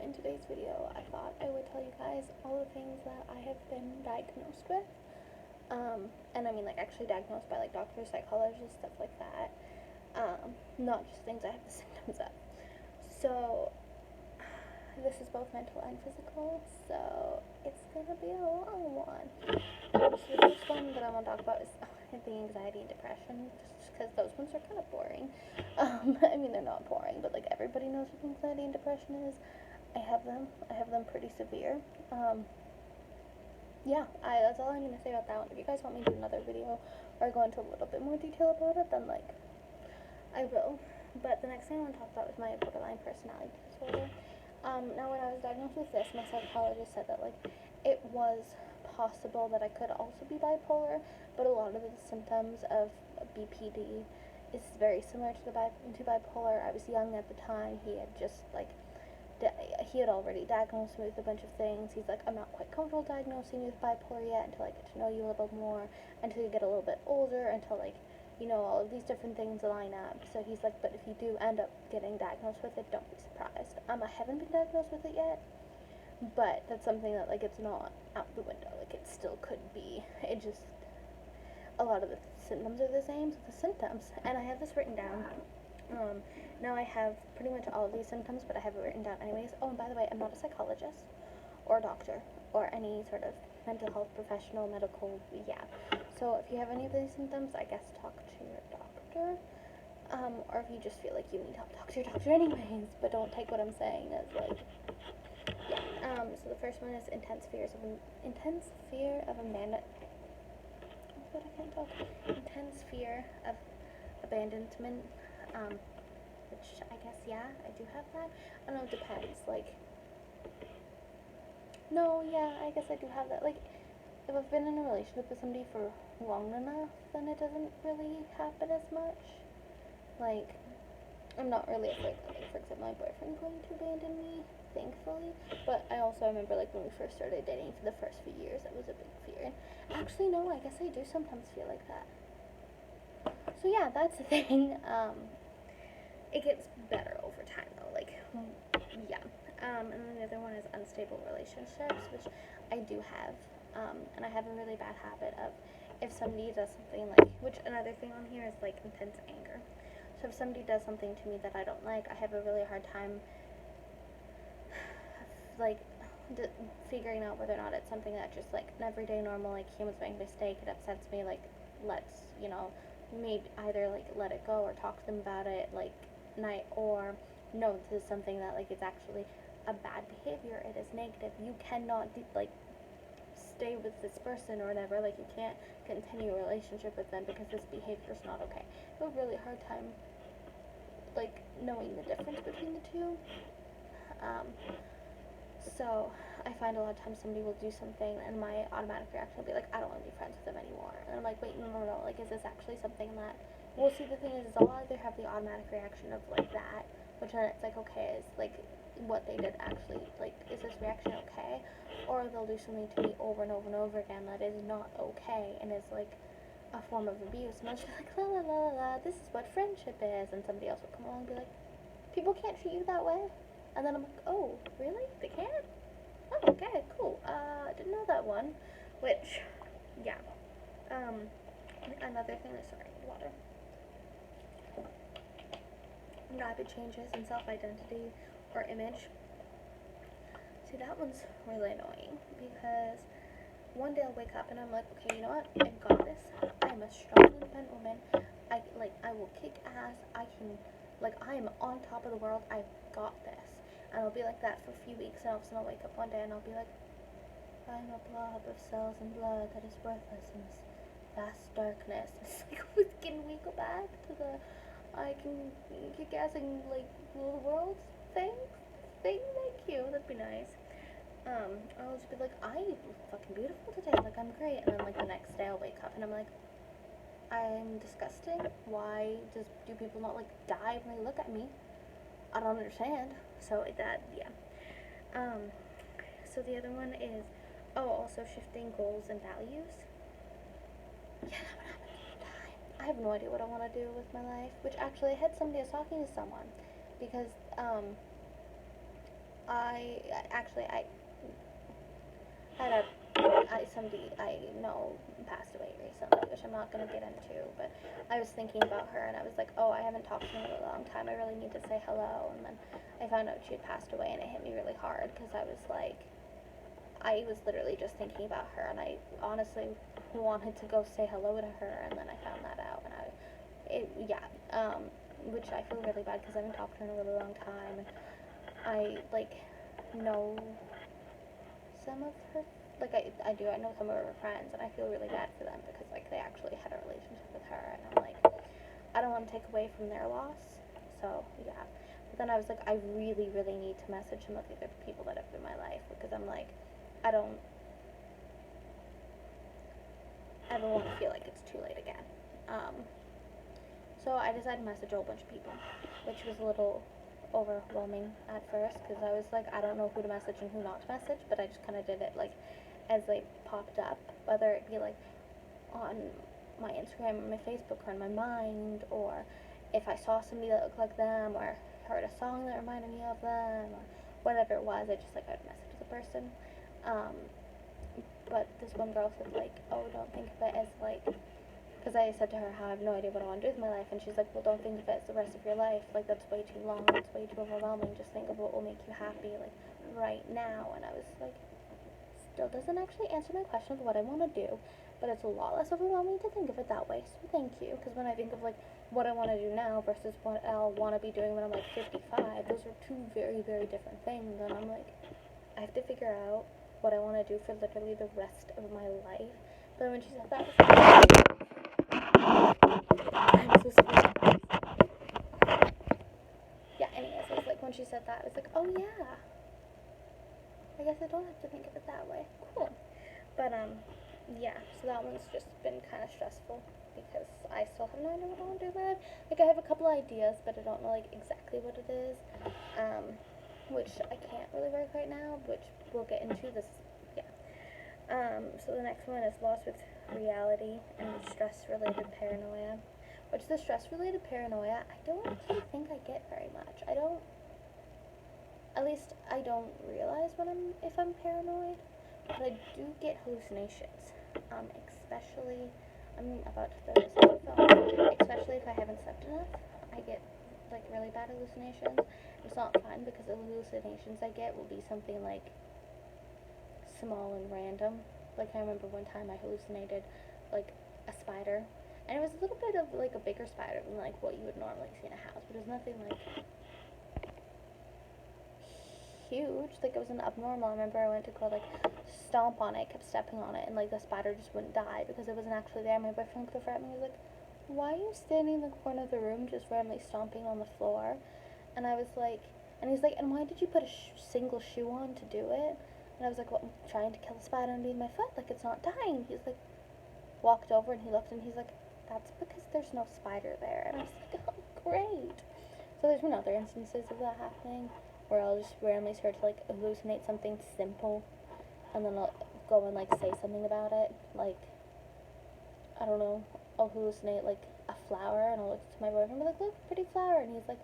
in today's video, I thought I would tell you guys all the things that I have been diagnosed with. And I mean, like, actually diagnosed by, like, doctors, psychologists, stuff like that. Not just things I have the symptoms of. So, this is both mental and physical, so it's gonna be a long one. So the first one that I want to talk about is the anxiety and depression, just because those ones are kind of boring. I mean, they're not boring, but, like, everybody knows what anxiety and depression is. I have them pretty severe. Yeah, that's all I'm going to say about that one. If you guys want me to do another video or go into a little bit more detail about it, then, like, I will. But the next thing I want to talk about is my borderline personality disorder. Now, when I was diagnosed with this, my psychologist said that, like, it was possible that I could also be bipolar, but a lot of the symptoms of BPD is very similar to bipolar. I was young at the time. He had just, like, he had already diagnosed me with a bunch of things. He's like, I'm not quite comfortable diagnosing you with bipolar yet until I get to know you a little more, until you get a little bit older, until, like, you know, all of these different things line up. So he's like, but if you do end up getting diagnosed with it, don't be surprised. I haven't been diagnosed with it yet, but that's something that, like, it's not out the window. Like, it still could be. It just, a lot of the symptoms are the same, so the symptoms, and I have this written down. Now I have pretty much all of these symptoms, but I have it written down anyways. Oh, and by the way, I'm not a psychologist or a doctor or any sort of mental health professional, medical, yeah. So if you have any of these symptoms, I guess talk to your doctor. Or if you just feel like you need help, talk to your doctor anyways, but don't take what I'm saying as, like, yeah. So the first one is intense fear of abandonment. But I can't talk. Intense fear of abandonment. Which I guess, yeah, I do have that. I don't know, it depends. Like, no, yeah, I guess I do have that. Like, if I've been in a relationship with somebody for long enough, then it doesn't really happen as much. Like, I'm not really afraid that, like, for example, my boyfriend's going to abandon me, thankfully. But I also remember, like, when we first started dating for the first few years, that was a big fear. And actually, no, I guess I do sometimes feel like that. So, yeah, that's the thing. It gets better over time, though. Like, yeah. And then the other one is unstable relationships, which I do have. And I have a really bad habit of, if somebody does something, like, which another thing on here is, like, intense anger. So if somebody does something to me that I don't like, I have a really hard time, like, figuring out whether or not it's something that just, like, an everyday normal, like, humans make a mistake, it upsets me, like, let's, you know, maybe either, like, let it go or talk to them about it, like, night, or no, this is something that, like, it's actually a bad behavior, it is negative, you cannot like, stay with this person or whatever, like, you can't continue a relationship with them because this behavior is not okay. I have a really hard time, like, knowing the difference between the two. So I find a lot of times somebody will do something and my automatic reaction will be like, I don't want to be friends with them anymore. And I'm like, wait, no, like, is this actually something that, well, see, the thing is I'll either have the automatic reaction of, like, that, which then it's like, okay, is, like, what they did actually, like, is this reaction okay? Or they'll do something to me over and over and over again that is not okay and is, like, a form of abuse. And I'll just be like, la la la la, this is what friendship is. And somebody else will come along and be like, people can't treat you that way. And then I'm like, oh, really? They can't? Oh, okay, cool. Didn't know that one. Which, yeah. Another thing is, sorry, water. Rapid changes in self-identity or image. See, that one's really annoying because one day I'll wake up and I'm like, okay, you know what? I got this. I'm a strong, independent woman. I will kick ass. I am on top of the world. I've got this. And I'll be like that for a few weeks, and all of a sudden I'll wake up one day and I'll be like, I'm a blob of cells and blood that is worthless in this vast darkness. It's like, can we go back to the I can kick ass and, like, rule the world thing? Thank you. That'd be nice. I'll just be like, I look fucking beautiful today. Like, I'm great. And then, like, the next day I'll wake up and I'm like, I'm disgusting. Why do people not, like, die when they look at me? I don't understand. So yeah. So the other one is, also shifting goals and values. Yeah, that one happens all the time. I have no idea what I want to do with my life. Which, actually, I had somebody, I was talking to someone because I had somebody I know passed away recently, which I'm not gonna get into, but I was thinking about her and I was like, oh, I haven't talked to her in a really long time. I really need to say hello. And then I found out she had passed away, and it hit me really hard because I was literally just thinking about her, and I honestly wanted to go say hello to her, and then I found that out, and which I feel really bad because I haven't talked to her in a really long time, and I know some of her, I know some of her friends, and I feel really bad for them because they actually had a relationship with her, and I'm like, I don't want to take away from their loss, so yeah. But then I was like, I really, really need to message some of the other people that have been in my life because I'm like, I don't ever want to feel like it's too late again. So I decided to message a whole bunch of people, which was a little overwhelming at first because I was like, I don't know who to message and who not to message, but I just kind of did it as they popped up, whether it be on my Instagram or my Facebook or in my mind, or if I saw somebody that looked like them or heard a song that reminded me of them or whatever it was, I would message the person. But this one girl said oh, don't think of it as because I said to her how I have no idea what I want to do with my life, and she's like, well, don't think of it as the rest of your life, that's way too long, that's way too overwhelming, just think of what will make you happy, right now. And I was like, still doesn't actually answer my question of what I want to do, but it's a lot less overwhelming to think of it that way, so thank you, because when I think of what I want to do now versus what I'll want to be doing when I'm 55, those are two very, very different things, and I'm like, I have to figure out what I want to do for literally the rest of my life. But when she said that, I'm so sorry. Yeah, anyways, I was when she said that, I was like, oh yeah, I guess I don't have to think of it that way. Cool. But, yeah, so that one's just been kind of stressful because I still have no idea what I want to do with it. I have a couple ideas, but I don't know, exactly what it is, which I can't really work right now, which we'll get into this, yeah. So the next one is loss with reality and stress-related paranoia, which the stress-related paranoia, I don't actually think I get very much. At least I don't realize if I'm paranoid, but I do get hallucinations, especially, I'm about to throw this on the phone, especially if I haven't slept enough, I get, really bad hallucinations. It's not fun because the hallucinations I get will be something, small and random. I remember one time I hallucinated, a spider, and it was a little bit of, a bigger spider than, what you would normally see in a house, but it was nothing, huge. It wasn't abnormal. I remember I went to go stomp on it, kept stepping on it, and the spider just wouldn't die because it wasn't actually there. My boyfriend looked over at me and was like, why are you standing in the corner of the room just randomly stomping on the floor? And I was like, and he's like, and why did you put a single shoe on to do it? And I was like, well, I'm trying to kill the spider underneath my foot, it's not dying. He's like, walked over and he looked and he's like, that's because there's no spider there. And I was like, oh, great. So there's been other instances of that happening where I'll just randomly start to hallucinate something simple, and then I'll go and say something about it. I don't know, I'll hallucinate a flower, and I'll look to my boyfriend and be like, look, pretty flower, and he's like,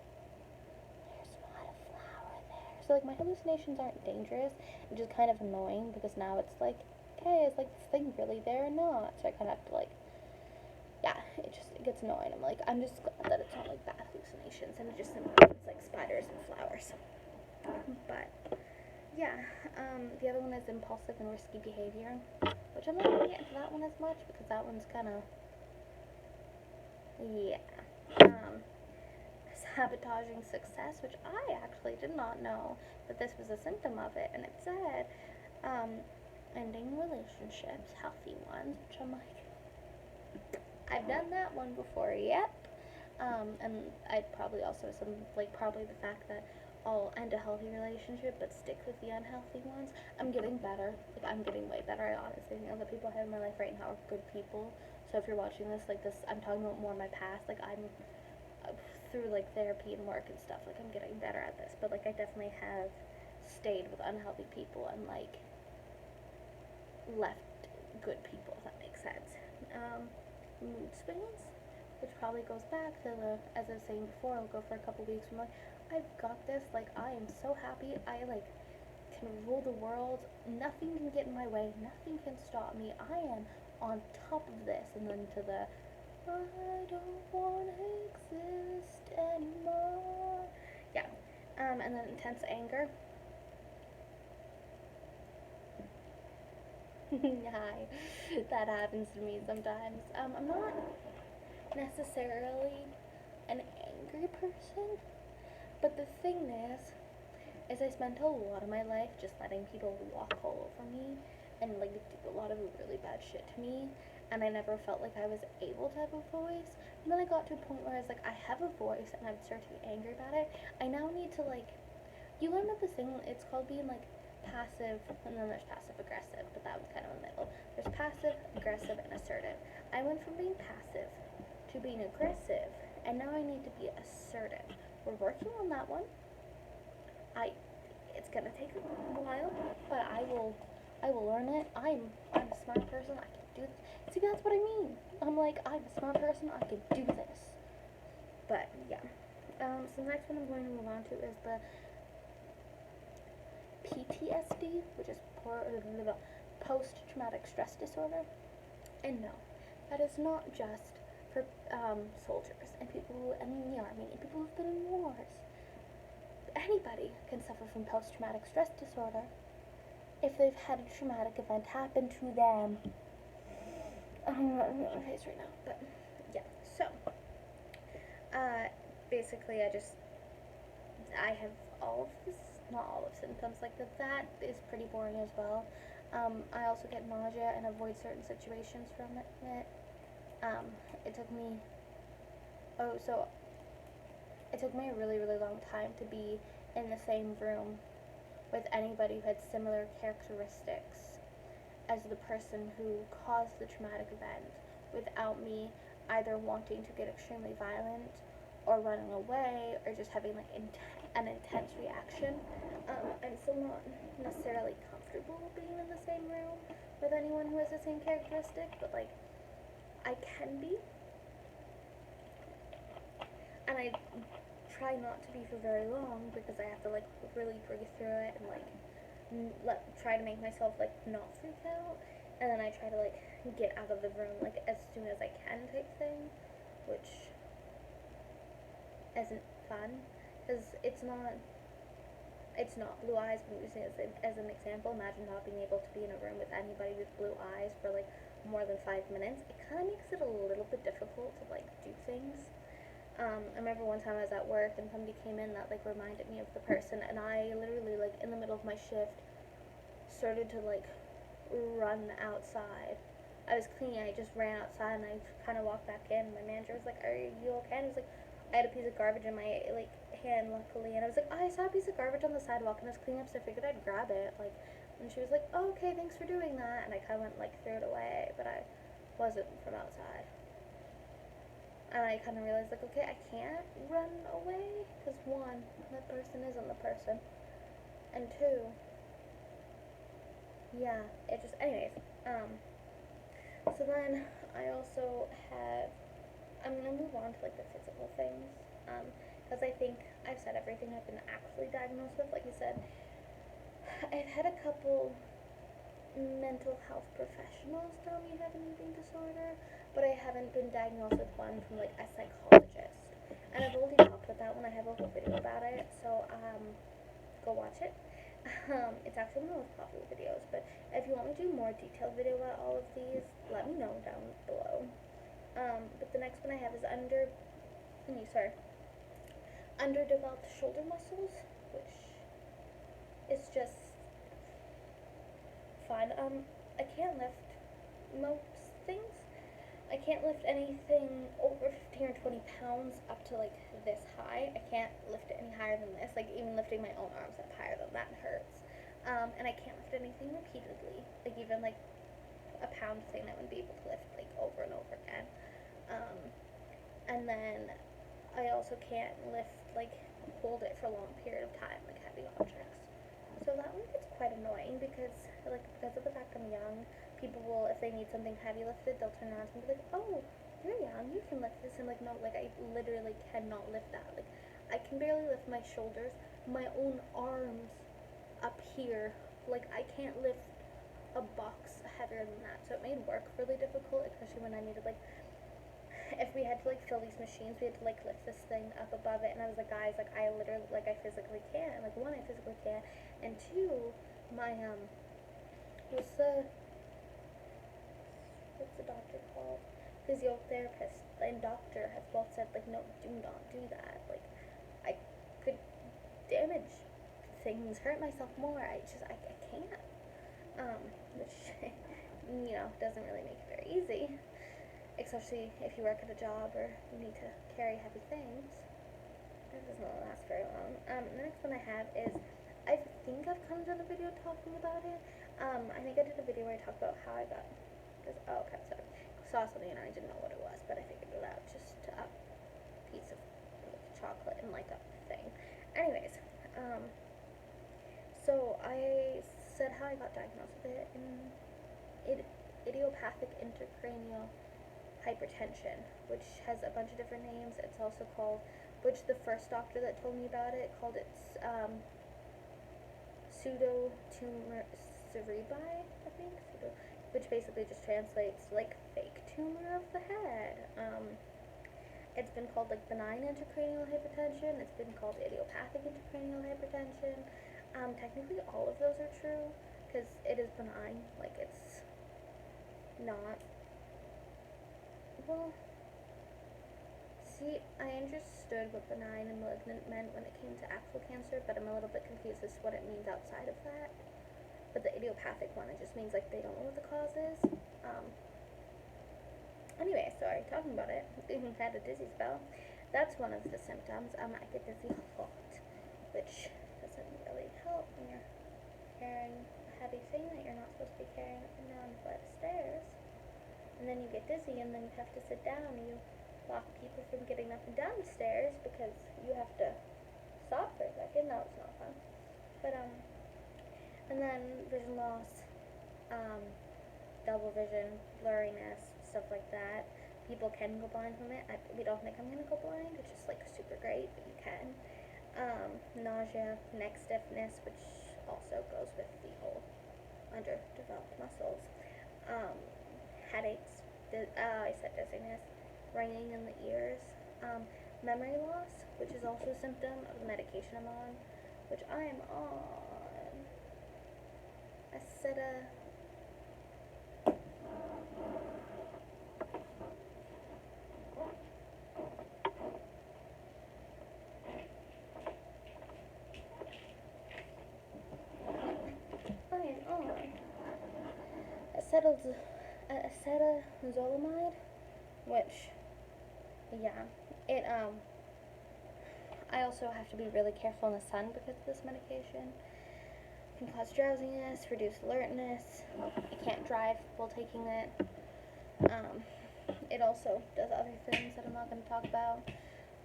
there's not a flower there. So my hallucinations aren't dangerous, it's just kind of annoying because now it's hey, is this thing really there or not? So I kind of have to yeah, it gets annoying. I'm just glad that it's not bad hallucinations and it just involves spiders and flowers. But yeah, the other one is impulsive and risky behavior, which I'm not going to get into that one as much because that one's kind of, yeah. Sabotaging success, which I actually did not know that this was a symptom of it, and it said, ending relationships, healthy ones, which I'm I've done that one before, yep. And I'd probably also probably the fact that I'll end a healthy relationship but stick with the unhealthy ones. I'm getting better. I'm getting way better. I honestly think the people I have in my life right now are good people. So if you're watching this, I'm talking about more of my past. I'm through therapy and work and stuff. I'm getting better at this. But I definitely have stayed with unhealthy people and left good people, if that makes sense. Mood swings, which probably goes back to as I was saying before, I'll go for a couple weeks from I've got this. Like, I am so happy. I, like, can rule the world. Nothing can get in my way. Nothing can stop me. I am on top of this. And then to the, I don't want to exist anymore. Yeah. And then intense anger. Hi. That happens to me sometimes. I'm not necessarily an angry person, but the thing is I spent a lot of my life just letting people walk all over me and like do a lot of really bad shit to me, and I never felt like I was able to have a voice. And then I got to a point where I was like, I have a voice, and I would start to be angry about it. I now need to like, you learn about this thing, it's called being like passive, and then there's passive aggressive, but that was kind of in the middle. There's passive, aggressive, and assertive. I went from being passive to being aggressive, and now I need to be assertive. We're working on that one. It's gonna take a while, but I will learn it. I'm a smart person. I can do this. See, that's what I mean. I'm like, I'm a smart person. I can do this. But yeah. So the next one I'm going to move on to is the PTSD, which is post-traumatic stress disorder. And no, that is not just for soldiers and people who are in the army and people who've been in wars. Anybody can suffer from post-traumatic stress disorder if they've had a traumatic event happen to them. I'm not in my face right now, but yeah. So, basically, I have all of this, not all of symptoms like that. That is pretty boring as well. I also get nausea and avoid certain situations from it. Um, it took me, oh, so it took me a really, really long time to be in the same room with anybody who had similar characteristics as the person who caused the traumatic event without me either wanting to get extremely violent or running away or just having like an intense reaction. I'm still not necessarily comfortable being in the same room with anyone who has the same characteristic, but like I can be, and I try not to be for very long because I have to like really breathe through it and like try to make myself like not freak out, and then I try to like get out of the room like as soon as I can type thing, which isn't fun because it's not blue eyes, but I'm using it as an example. Imagine not being able to be in a room with anybody with blue eyes for like more than 5 minutes. It kind of makes it a little bit difficult to like do things. I remember one time I was at work and somebody came in that like reminded me of the person, and I literally like in the middle of my shift started to like run outside. I was cleaning, I just ran outside and I kind of walked back in. My manager was like, "Are you okay?" And I was like, I had a piece of garbage in my like hand, luckily, and I was like, oh, I saw a piece of garbage on the sidewalk and I was cleaning up, so I figured I'd grab it. Like, and she was like, oh, okay, thanks for doing that. And I kind of went like threw it away, but I wasn't from outside. And I kind of realized, like, okay, I can't run away, because one, that person isn't the person, and two, yeah, it just, anyways, so then I also have, I'm going to move on to, like, the physical things, because I think I've said everything I've been actually diagnosed with. Like I said, I've had a couple mental health professionals tell me I have an eating disorder, but I haven't been diagnosed with one from like a psychologist. And I've already talked about that one. I have a whole video about it, so go watch it. It's actually one of the most popular videos, but if you want me to do more detailed video about all of these, let me know down below. But the next one I have is underdeveloped shoulder muscles, which is just fine. I can't lift most things. I can't lift anything over 15 or 20 pounds up to like this high. I can't lift it any higher than this. Like even lifting my own arms up higher than that hurts. And I can't lift anything repeatedly. Like even like a pound thing I wouldn't be able to lift like over and over again. And then I also can't hold it for a long period of time, like heavy objects. So that one gets quite annoying because of the fact I'm young, people will, if they need something heavy lifted, they'll turn around and be like, oh, you're young, you can lift this. And like, no, like I literally cannot lift that. Like I can barely lift my shoulders, my own arms up here. Like, I can't lift a box heavier than that. So it made work really difficult, especially when I needed, like, if we had to, like, fill these machines, we had to, like, lift this thing up above it. And I was like, guys, like, I literally, like, I physically can't. Like, one, I physically can't. And two, my, what's the doctor called? Physiotherapist and doctor have both said, like, no, do not do that. Like, I could damage things, hurt myself more. I can't. Which, doesn't really make it very easy. Especially if you work at a job or you need to carry heavy things. That doesn't last very long. The next one I have is, I think I've come done a video talking about it. I think I did a video where I talked about how I got this, okay, sorry. Saw something and I didn't know what it was, but I figured it out. Just a piece of chocolate and like a thing. Anyways, so I said how I got diagnosed with it, and idiopathic intracranial hypertension, which has a bunch of different names. It's also called, which the first doctor that told me about it called it pseudotumor cerebri, I think, which basically just translates like fake tumor of the head. It's been called like benign intracranial hypertension. It's been called idiopathic intracranial hypertension. Technically, all of those are true because it is benign. Like, it's not. Well, see, I understood what benign and malignant meant when it came to actual cancer, but I'm a little bit confused as to what it means outside of that. But the idiopathic one, it just means like they don't know what the cause is. Anyway, sorry, talking about it, even had a dizzy spell. That's one of the symptoms. I get dizzy a lot, which doesn't really help when you're carrying a heavy thing that you're not supposed to be carrying up and down a flight of stairs. And then you get dizzy, and then you have to sit down, and you block people from getting up and down the stairs because you have to stop for a second. That was not fun. But, and then vision loss, double vision, blurriness, stuff like that. People can go blind from it. We don't think I'm going to go blind, which is like super great, but you can. Nausea, neck stiffness, which also goes with the whole underdeveloped muscles. Headaches, I said dizziness, ringing in the ears. Memory loss, which is also a symptom of the medication I'm on, which I am on aceta. Acetazolamide, which, yeah, it, I also have to be really careful in the sun because of this medication. It can cause drowsiness, reduce alertness. I can't drive while taking it. It also does other things that I'm not going to talk about,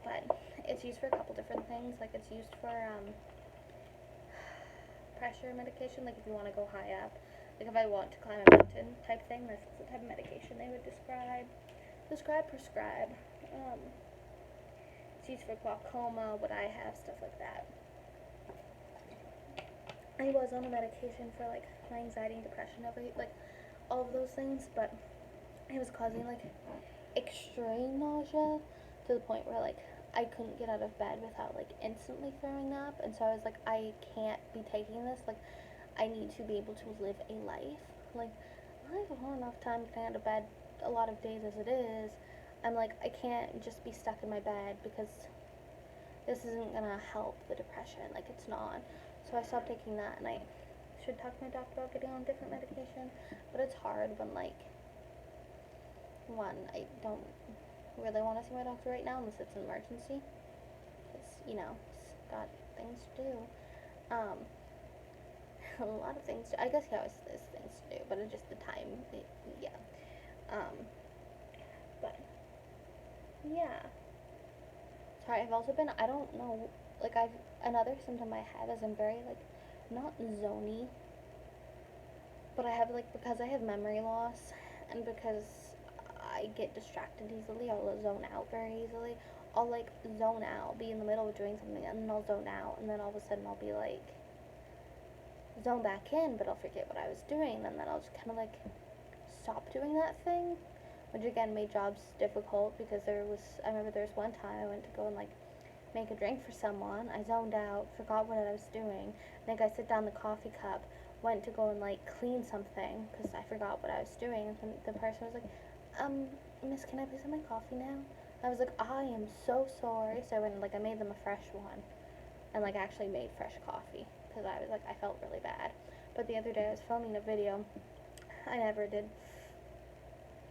but it's used for a couple different things. Like, it's used for, pressure medication, like if you want to go high up. Like if I want to climb a mountain type thing, this is the type of medication they would prescribe. It's used for glaucoma, what I have, stuff like that. I was on a medication for like my anxiety and depression, like all of those things, but it was causing like extreme nausea to the point where like I couldn't get out of bed without like instantly throwing up, and so I was like, I can't be taking this. Like, I need to be able to live a life. Like, I have a hard enough time getting out of bed a lot of days as it is. I'm like, I can't just be stuck in my bed because this isn't gonna help the depression. Like, it's not. So I stopped taking that, and I should talk to my doctor about getting on different medication. But it's hard when like, one, I don't really want to see my doctor right now unless it's an emergency, because it's got things to do. A lot of things to, I guess he always has things to do, but it's just the time, yeah. But yeah, sorry, I've also been, I don't know, like another symptom I have is I'm very like, not zony, but I have like, because I have memory loss, and because I get distracted easily, I'll zone out very easily. I'll like zone out, be in the middle of doing something, and then I'll zone out, and then all of a sudden I'll be like zone back in, but I'll forget what I was doing, and then I'll just kind of like stop doing that thing, which again made jobs difficult because I remember there was one time I went to go and like make a drink for someone. I zoned out, forgot what I was doing. I think I set down the coffee cup, went to go and like clean something because I forgot what I was doing, and the person was like, Miss, can I please have my coffee now? I was like, I am so sorry. So I went and like I made them a fresh one, and like actually made fresh coffee because I was like I felt really bad. But the other day I was filming a video. I never did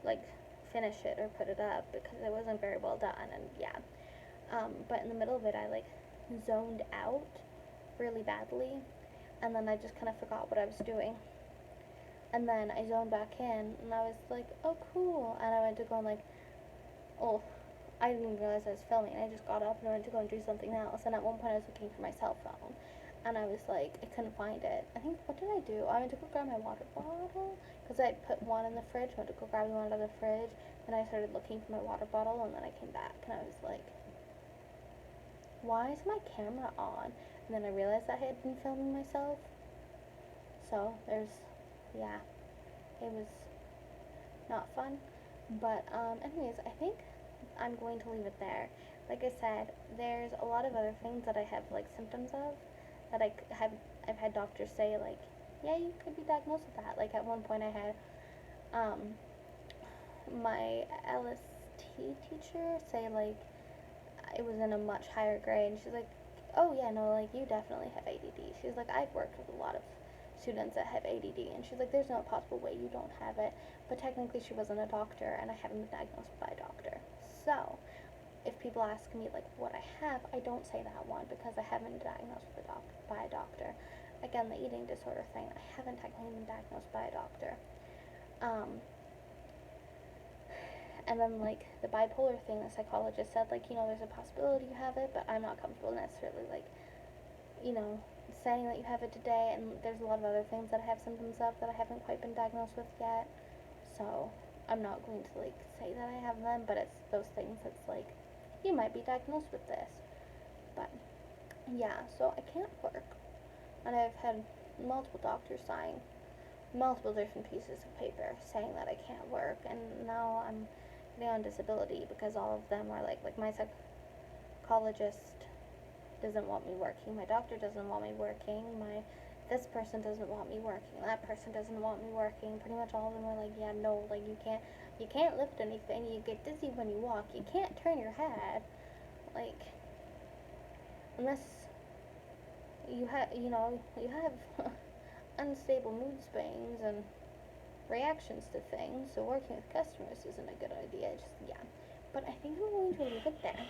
like finish it or put it up because it wasn't very well done, and yeah. But in the middle of it, I like zoned out really badly, and then I just kind of forgot what I was doing. And then I zoned back in, and I was like, oh, cool. And I went to go and like, oh, I didn't even realize I was filming. I just got up and I went to go and do something else. And at one point, I was looking for my cell phone, and I was like, I couldn't find it. I think, what did I do? I went to go grab my water bottle because I put one in the fridge. I went to go grab one out of the fridge, and I started looking for my water bottle, and then I came back, and I was like, why is my camera on? And then I realized I had been filming myself. So yeah, it was not fun. But anyways, I think I'm going to leave it there. Like I said, there's a lot of other things that I have like symptoms of that I've had doctors say like, yeah, you could be diagnosed with that. Like at one point I had um, my LST teacher say like it was in a much higher grade. And she's like, oh yeah, no, like you definitely have ADD. She's like, I've worked with a lot of students that have ADD, and she's like, there's no possible way you don't have it. But technically, she wasn't a doctor, and I haven't been diagnosed by a doctor. So, if people ask me like what I have, I don't say that one because I haven't been diagnosed with by a doctor. Again, the eating disorder thing, I haven't technically been diagnosed by a doctor. And then like the bipolar thing, the psychologist said like, there's a possibility you have it, but I'm not comfortable necessarily like, you know, saying that you have it today. And there's a lot of other things that I have symptoms of that I haven't quite been diagnosed with yet. So I'm not going to like say that I have them, but it's those things that's like, you might be diagnosed with this. But yeah, so I can't work, and I've had multiple doctors sign multiple different pieces of paper saying that I can't work, and now I'm getting on disability because all of them are like my psychologist doesn't want me working, my doctor doesn't want me working, this person doesn't want me working, that person doesn't want me working. Pretty much all of them are like, yeah, no, like you can't lift anything, you get dizzy when you walk, you can't turn your head, like unless you have unstable mood swings and reactions to things, so working with customers isn't a good idea. Yeah. But I think I'm going to leave it there.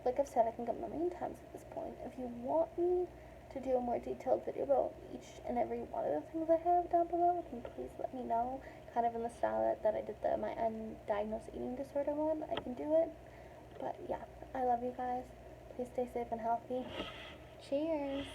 Like I've said, I think I'm a million times at this point. If you want me to do a more detailed video about each and every one of the things I have down below, then please let me know. Kind of in the style that I did my undiagnosed eating disorder one. I can do it. But yeah, I love you guys. Please stay safe and healthy. Cheers.